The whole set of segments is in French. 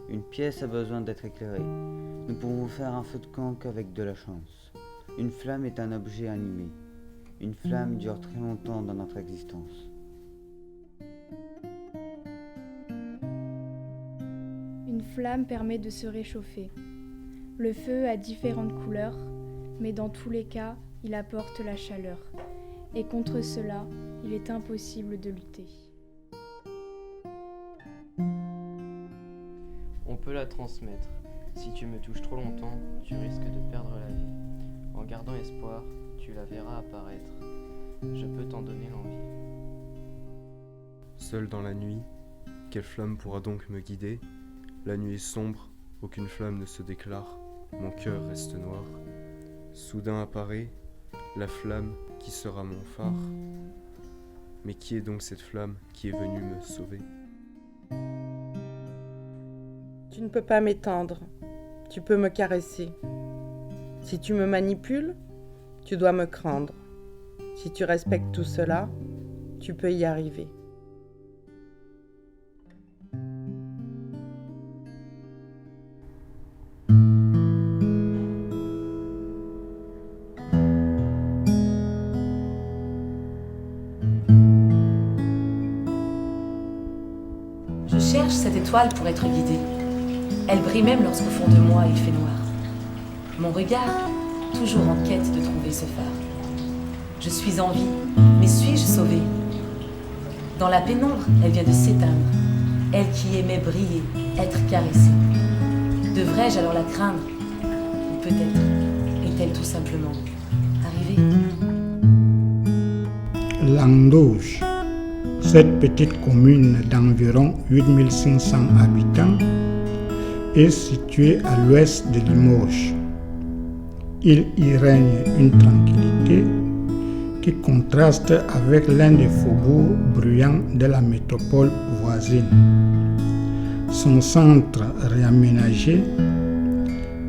Une pièce a besoin d'être éclairée. Nous pouvons faire un feu de camp qu'avec de la chance. Une flamme est un objet animé. Une flamme dure très longtemps dans notre existence. Une flamme permet de se réchauffer. Le feu a différentes couleurs, mais dans tous les cas, il apporte la chaleur. Et contre cela, il est impossible de lutter. On peut la transmettre. Si tu me touches trop longtemps, tu risques de perdre la vie. En gardant espoir, tu la verras apparaître. Je peux t'en donner l'envie. Seul dans la nuit, quelle flamme pourra donc me guider ? La nuit est sombre, aucune flamme ne se déclare, mon cœur reste noir. Soudain apparaît la flamme qui sera mon phare. Mais qui est donc cette flamme qui est venue me sauver ? Tu ne peux pas m'étendre, tu peux me caresser. Si tu me manipules, tu dois me craindre. Si tu respectes tout cela, tu peux y arriver. Je cherche cette étoile pour être guidée. Elle brille même lorsqu'au fond de moi il fait noir. Mon regard, toujours en quête de trouver ce phare. Je suis en vie, mais suis-je sauvée ? Dans la pénombre, elle vient de s'éteindre. Elle qui aimait briller, être caressée. Devrais-je alors la craindre ? Ou peut-être est-elle tout simplement arrivée ? Landoche, cette petite commune d'environ 8500 habitants, est située à l'ouest de Limoges. Il y règne une tranquillité qui contraste avec l'un des faubourgs bruyants de la métropole voisine. Son centre réaménagé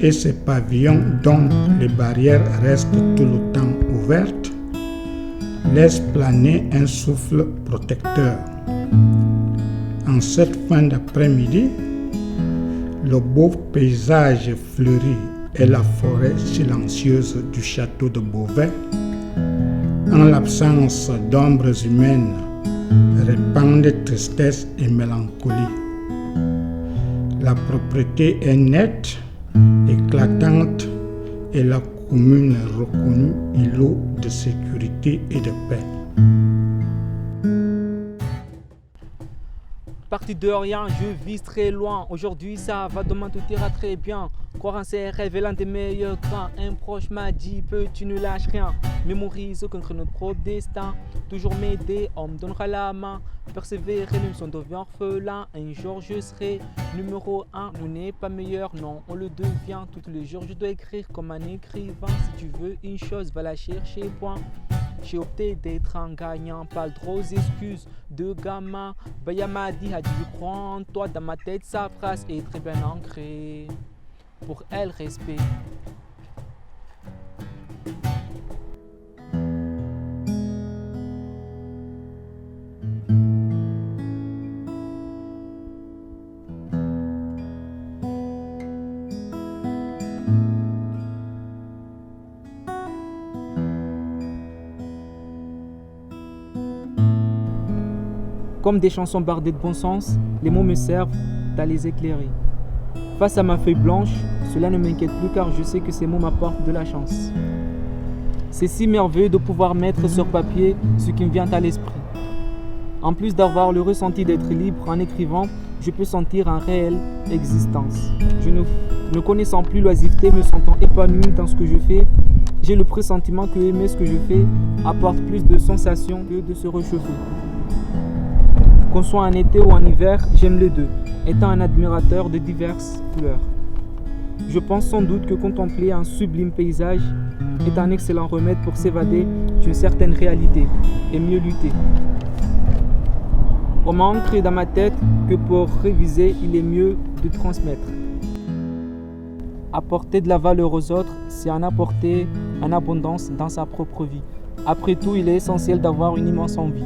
et ses pavillons dont les barrières restent tout le temps ouvertes laissent planer un souffle protecteur. En cette fin d'après-midi, le beau paysage fleuri et la forêt silencieuse du château de Beauvais, en l'absence d'ombres humaines, répandent tristesse et mélancolie. La propriété est nette, éclatante et la commune est reconnue îlot de sécurité et de paix. Parti de rien, je vise très loin. Aujourd'hui ça va, demain tout ira très bien. Croire en ses rêves est l'un des meilleurs grains. Un proche m'a dit, tu ne lâches rien. Mémorise contre notre propre destin. Toujours m'aider, on me donnera la main. Persévérer, nous sommes devenus orphelins. Un jour je serai numéro 1. Nous n'est pas meilleur, non, on le devient. Tous les jours je dois écrire comme un écrivain. Si tu veux une chose, va la chercher, point. J'ai opté d'être un gagnant, pas le trop aux excuses de gamin. Bayamadi a dit, je crois en toi, dans ma tête sa phrase est très bien ancrée. Pour elle, respect. Comme des chansons bardées de bon sens, les mots me servent à les éclairer. Face à ma feuille blanche, cela ne m'inquiète plus car je sais que ces mots m'apportent de la chance. C'est si merveilleux de pouvoir mettre sur papier ce qui me vient à l'esprit. En plus d'avoir le ressenti d'être libre en écrivant, je peux sentir une réelle existence. Je ne connaissant plus l'oisiveté, me sentant épanoui dans ce que je fais, j'ai le pressentiment que aimer ce que je fais apporte plus de sensations que de se réchauffer. Qu'on soit en été ou en hiver, j'aime les deux, étant un admirateur de diverses couleurs. Je pense sans doute que contempler un sublime paysage est un excellent remède pour s'évader d'une certaine réalité et mieux lutter. On m'a ancré dans ma tête que pour réviser, il est mieux de transmettre. Apporter de la valeur aux autres, c'est en apporter en abondance dans sa propre vie. Après tout, il est essentiel d'avoir une immense envie.